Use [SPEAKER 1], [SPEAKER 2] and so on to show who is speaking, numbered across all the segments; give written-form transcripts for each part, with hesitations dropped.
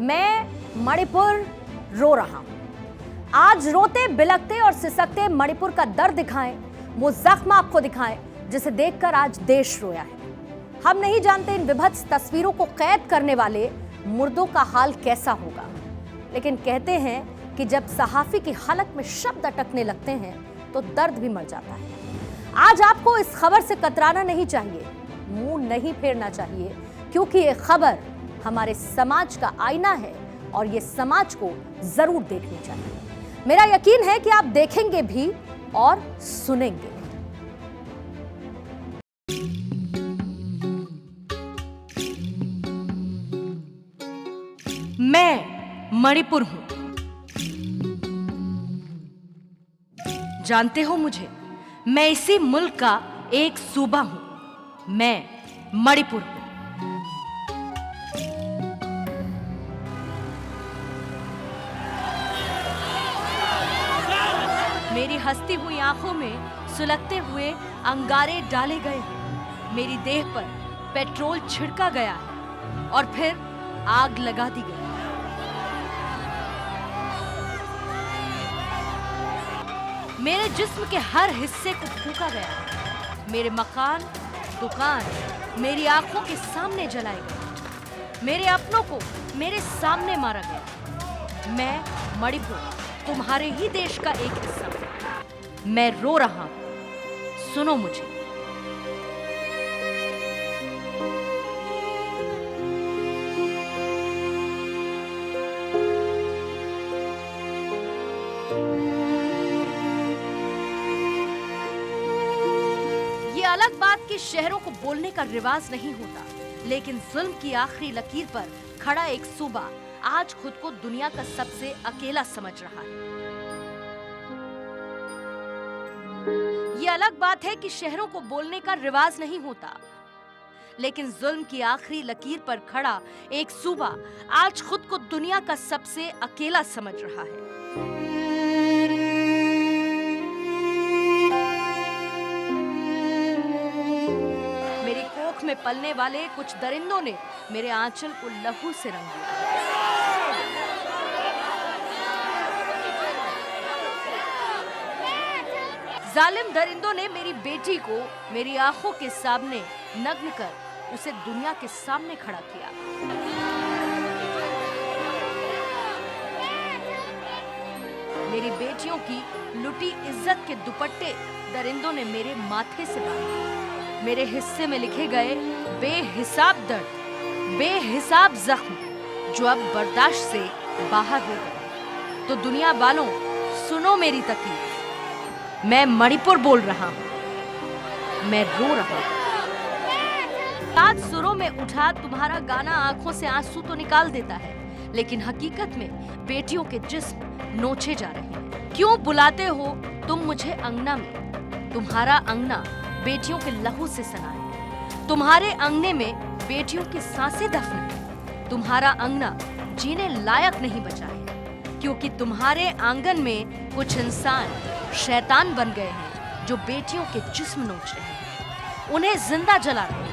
[SPEAKER 1] मैं मणिपुर रो रहा हूं। आज रोते बिलखते और सिसकते मणिपुर का दर्द दिखाएं, वो जख्म आपको दिखाएं जिसे देखकर आज देश रोया है। हम नहीं जानते इन विभत्स तस्वीरों को कैद करने वाले मुर्दों का हाल कैसा होगा, लेकिन कहते हैं कि जब सहाफी की हलक में शब्द अटकने लगते हैं तो दर्द भी मर जाता है। आज आपको इस खबर से कतराना नहीं चाहिए, मुंह नहीं फेरना चाहिए, क्योंकि ये खबर हमारे समाज का आईना है और ये समाज को जरूर देखनी चाहिए। मेरा यकीन है कि आप देखेंगे भी और सुनेंगे।
[SPEAKER 2] मैं मणिपुर हूं। जानते हो मुझे, मैं इसी मुल्क का एक सूबा हूं। मैं मणिपुर हूं। मेरी हंसती हुई आंखों में सुलगते हुए अंगारे डाले गए हैं। मेरी देह पर पेट्रोल छिड़का गया है और फिर आग लगा दी गई। मेरे जिस्म के हर हिस्से को फूंका गया है। मेरे मकान, दुकान मेरी आंखों के सामने जलाए गए। मेरे अपनों को मेरे सामने मारा गया। मैं मणिपुर, तुम्हारे ही देश का एक हिस्सा हूं। मैं रो रहा हूं, सुनो मुझे। ये अलग बात कि शहरों को बोलने का रिवाज नहीं होता, लेकिन जुल्म की आखिरी लकीर पर खड़ा एक सूबा आज खुद को दुनिया का सबसे अकेला समझ रहा है। ये अलग बात है कि शहरों को बोलने का रिवाज नहीं होता, लेकिन जुल्म की आखिरी लकीर पर खड़ा एक सूबा आज खुद को दुनिया का सबसे अकेला समझ रहा है। मेरी कोख में पलने वाले कुछ दरिंदों ने मेरे आंचल को लहू से रंग दिया। जालिम दरिंदों ने मेरी बेटी को मेरी आंखों के सामने नग्न कर उसे दुनिया के सामने खड़ा किया। मेरी बेटियों की लुटी इज्जत के दुपट्टे दरिंदों ने मेरे माथे से बांधे। मेरे हिस्से में लिखे गए बेहिसाब दर्द, बेहिसाब जख्म जो अब बर्दाश्त से बाहर हो गए। तो दुनिया वालों, सुनो मेरी तकलीफ। मैं मणिपुर बोल रहा हूं, मैं रो रहा हूं। आज सुरों में उठा तुम्हारा गाना आंखों से आंसू तो निकाल देता है, लेकिन हकीकत में बेटियों के जिस्म नोचे जा रहे हैं। क्यों बुलाते हो तुम मुझे अंगना में? तुम्हारा अंगना बेटियों के लहू से सना है। तुम्हारे अंगने में बेटियों की सांसें दफन है। तुम्हारा अंगना जीने लायक नहीं बचा है, क्योंकि तुम्हारे आंगन में कुछ इंसान शैतान बन गए हैं जो बेटियों के जिस्म नोच रहे हैं, उन्हें जिंदा जला रहे हैं।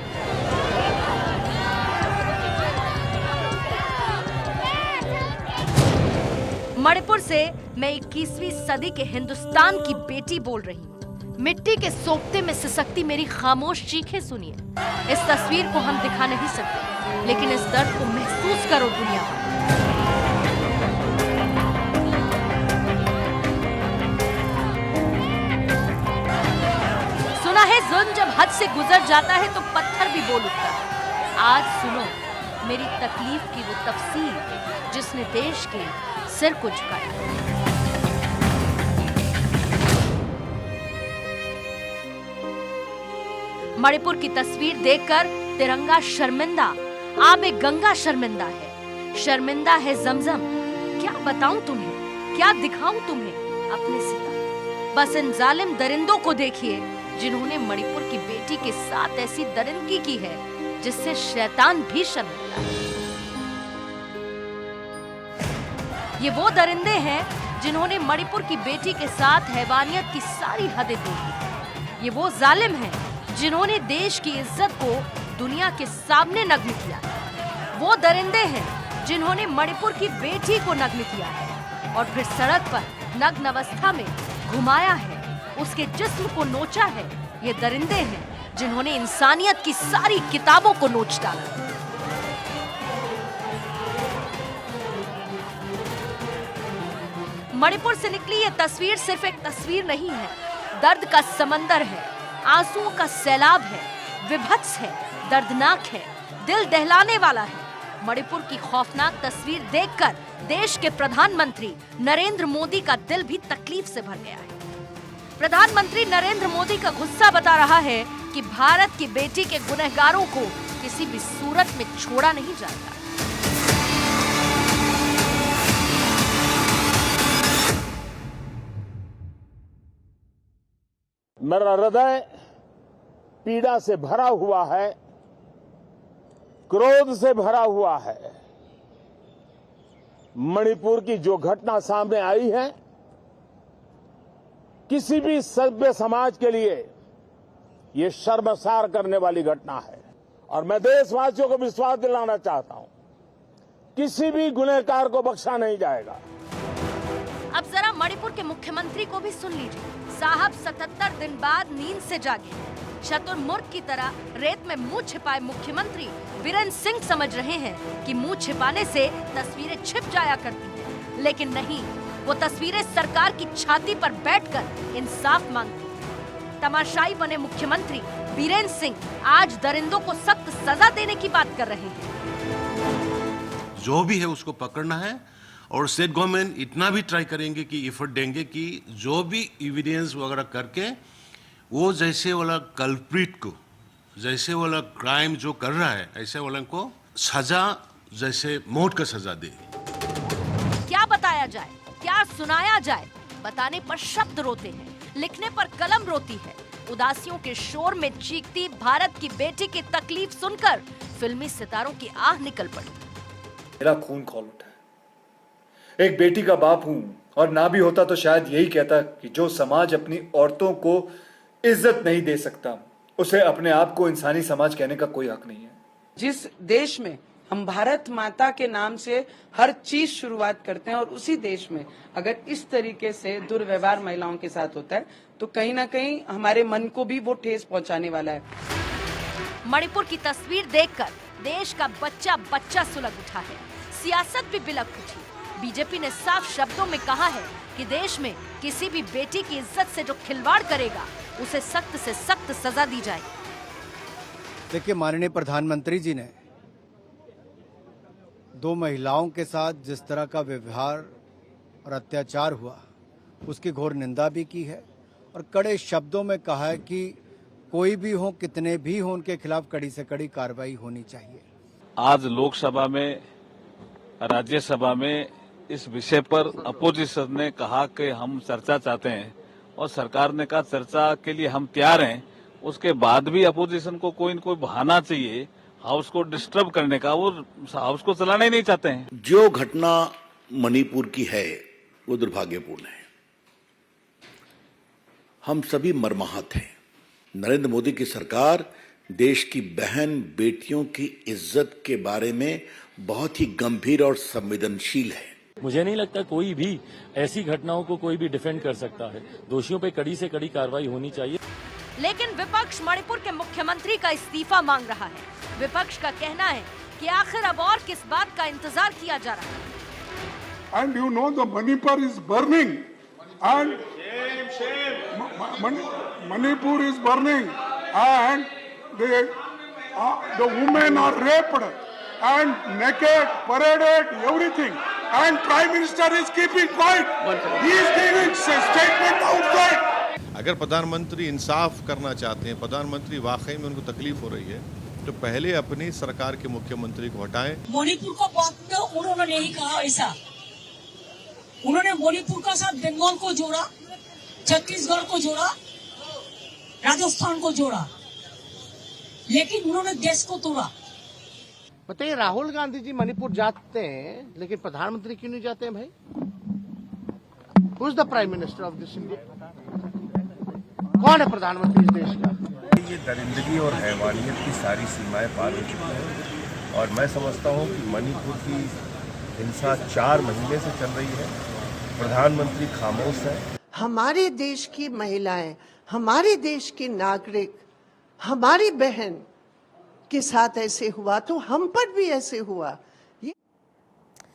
[SPEAKER 2] मणिपुर से मैं 21वीं सदी के हिंदुस्तान की बेटी बोल रही हूँ। मिट्टी के सोखते में सिसकती मेरी खामोश चीखें सुनिए। इस तस्वीर को हम दिखा नहीं सकते, लेकिन इस दर्द को महसूस करो दुनिया भर। जुल्म जब हद से गुजर जाता है तो पत्थर भी बोल उठता है। आज सुनो मेरी तकलीफ की वो तफसीर जिसने देश के सिर को झुकाया। मणिपुर की तस्वीर देखकर तिरंगा शर्मिंदा, आबे गंगा शर्मिंदा है, शर्मिंदा है जमजम। क्या बताऊं तुम्हें, क्या दिखाऊं तुम्हें अपने सिता। बस इन जालिम दरिंदों को देखिए जिन्होंने मणिपुर की बेटी के साथ ऐसी दरिंदगी की है जिससे शैतान भी शर्मिंदा है। ये वो दरिंदे हैं जिन्होंने मणिपुर की बेटी के साथ हैवानियत की सारी हदें तोड़ दी। ये वो जालिम हैं जिन्होंने देश की इज्जत को दुनिया के सामने नग्न किया। वो दरिंदे हैं जिन्होंने मणिपुर की बेटी को नग्न किया है और फिर सड़क पर नग्न अवस्था में घुमाया है, उसके जिस्म को नोचा है, ये दरिंदे हैं जिन्होंने इंसानियत की सारी किताबों को नोच डाला। मणिपुर से निकली ये तस्वीर सिर्फ एक तस्वीर नहीं है, दर्द का समंदर है, आंसुओं का सैलाब है, विभत्स है, दर्दनाक है, दिल दहलाने वाला है। मणिपुर की खौफनाक तस्वीर देखकर देश के प्रधानमंत्री नरेंद्र मोदी का दिल भी तकलीफ से भर गया है। प्रधानमंत्री नरेंद्र मोदी का गुस्सा बता रहा है कि भारत की बेटी के गुनहगारों को किसी भी सूरत में छोड़ा नहीं जाएगा।
[SPEAKER 3] मेरा हृदय पीड़ा से भरा हुआ है, क्रोध से भरा हुआ है। मणिपुर की जो घटना सामने आई है, किसी भी सभ्य समाज के लिए ये शर्मसार करने वाली घटना है। और मैं देशवासियों को विश्वास दिलाना चाहता हूं, किसी भी गुनहगार को बख्शा नहीं जाएगा।
[SPEAKER 2] अब जरा मणिपुर के मुख्यमंत्री को भी सुन लीजिए। साहब 77 दिन बाद नींद से जागे हैं। शतुरमुर्ग की तरह रेत में मुंह छिपाए मुख्यमंत्री बीरेंद्र सिंह समझ रहे हैं कि मुंह छिपाने से तस्वीरें छिप जाया करती हैं, लेकिन नहीं, वो तस्वीरें सरकार की छाती पर बैठकर इंसाफ मांगती हैं। तमाशाई बने मुख्यमंत्री बीरेंद्र सिंह आज दरिंदों को सख्त सजा देने की बात कर रहे हैं।
[SPEAKER 4] जो भी है उसको पकड़ना है और स्टेट गवर्नमेंट इतना भी ट्राई करेंगे कि एफर्ट देंगे कि जो भी एविडेंस वगैरह करके वो जैसे वाला कल्प्रिट को, जैसे वाला क्राइम जो कर रहा है, ऐसे वाला को सजा, जैसे मौत का सजा दे।
[SPEAKER 2] क्या बताया जाए, क्या सुनाया जाए? बताने पर शब्द रोते हैं, लिखने पर कलम रोती है। उदासियों के शोर में चीखती भारत की बेटी की तकलीफ सुनकर फिल्मी सितारों की आह निकल पड़ी।
[SPEAKER 5] मेरा खून खौल उठा है। एक बेटी का बाप हूं, और ना भी होता तो शायद यही कहता कि जो समाज अपनी औरतों को इज्जत नहीं दे सकता, उसे अपने आप को इंसानी समाज कहने का कोई हक नहीं है।
[SPEAKER 6] जिस देश में हम भारत माता के नाम से हर चीज शुरुआत करते हैं, और उसी देश में अगर इस तरीके से दुर्व्यवहार महिलाओं के साथ होता है, तो कहीं ना कहीं हमारे मन को भी वो ठेस पहुंचाने वाला है।
[SPEAKER 2] मणिपुर की तस्वीर देखकर देश का बच्चा बच्चा सुलग उठा है, सियासत भी बिलख उठी। बीजेपी ने साफ शब्दों में कहा है कि देश में किसी भी बेटी की इज्जत से जो खिलवाड़ करेगा, उसे सख्त से सख्त सजा दी जाएगी।
[SPEAKER 7] देखिए, माननीय प्रधानमंत्री जी ने 2 महिलाओं के साथ जिस तरह का व्यवहार और अत्याचार हुआ, उसकी घोर निंदा भी की है और कड़े शब्दों में कहा है कि कोई भी हो, कितने भी हो, उनके खिलाफ कड़ी से कड़ी कार्रवाई होनी चाहिए।
[SPEAKER 8] आज लोकसभा में, राज्यसभा में इस विषय पर अपोजिशन ने कहा कि हम चर्चा चाहते हैं, और सरकार ने कहा चर्चा के लिए हम तैयार हैं। उसके बाद भी अपोजिशन को कोई न कोई बहाना चाहिए हाउस को डिस्टर्ब करने का, वो हाउस को चलाना ही नहीं चाहते हैं।
[SPEAKER 9] जो घटना मणिपुर की है वो दुर्भाग्यपूर्ण है। हम सभी मर्माहत हैं। नरेंद्र मोदी की सरकार देश की बहन बेटियों की इज्जत के बारे में बहुत ही गंभीर और संवेदनशील है।
[SPEAKER 10] मुझे नहीं लगता कोई भी ऐसी घटनाओं को कोई भी डिफेंड कर सकता है। दोषियों पे कड़ी से कड़ी कार्रवाई होनी चाहिए।
[SPEAKER 2] लेकिन विपक्ष मणिपुर के मुख्यमंत्री का इस्तीफा मांग रहा है। विपक्ष का कहना है कि आखिर अब और किस बात का इंतजार किया जा रहा है।
[SPEAKER 11] And you know the Manipur is burning, and Manipur is burning, and the women are raped and naked, paraded, everything, and Prime Minister is keeping quiet. He is giving statement outside.
[SPEAKER 12] अगर प्रधानमंत्री इंसाफ करना चाहते हैं, प्रधानमंत्री वाकई में उनको तकलीफ हो रही है, तो पहले अपनी सरकार के मुख्यमंत्री को हटाएं।
[SPEAKER 13] मणिपुर को बात में उन्होंने नहीं कहा ऐसा। उन्होंने मणिपुर का साथ बंगाल को जोड़ा, छत्तीसगढ़ को जोड़ा, राजस्थान को जोड़ा, लेकिन उन्होंने देश को तोड़ा।
[SPEAKER 14] बताइए, राहुल गांधी जी मणिपुर जाते हैं, लेकिन प्रधानमंत्री क्यों नहीं जाते हैं भाई? Who is the prime minister of this India? कौन है प्रधानमंत्री इस देश का?
[SPEAKER 15] ये दरिंदगी और हैवानियत की सारी सीमाएं पार हो चुकी हैं, और मैं समझता हूं कि मणिपुर की हिंसा 4 महीने से चल रही है। प्रधानमंत्री खामोश है।
[SPEAKER 16] हमारे देश की महिलाएं, हमारे देश की नागरिक, हमारी बहन के साथ ऐसे हुआ तो हम पर भी ऐसे हुआ।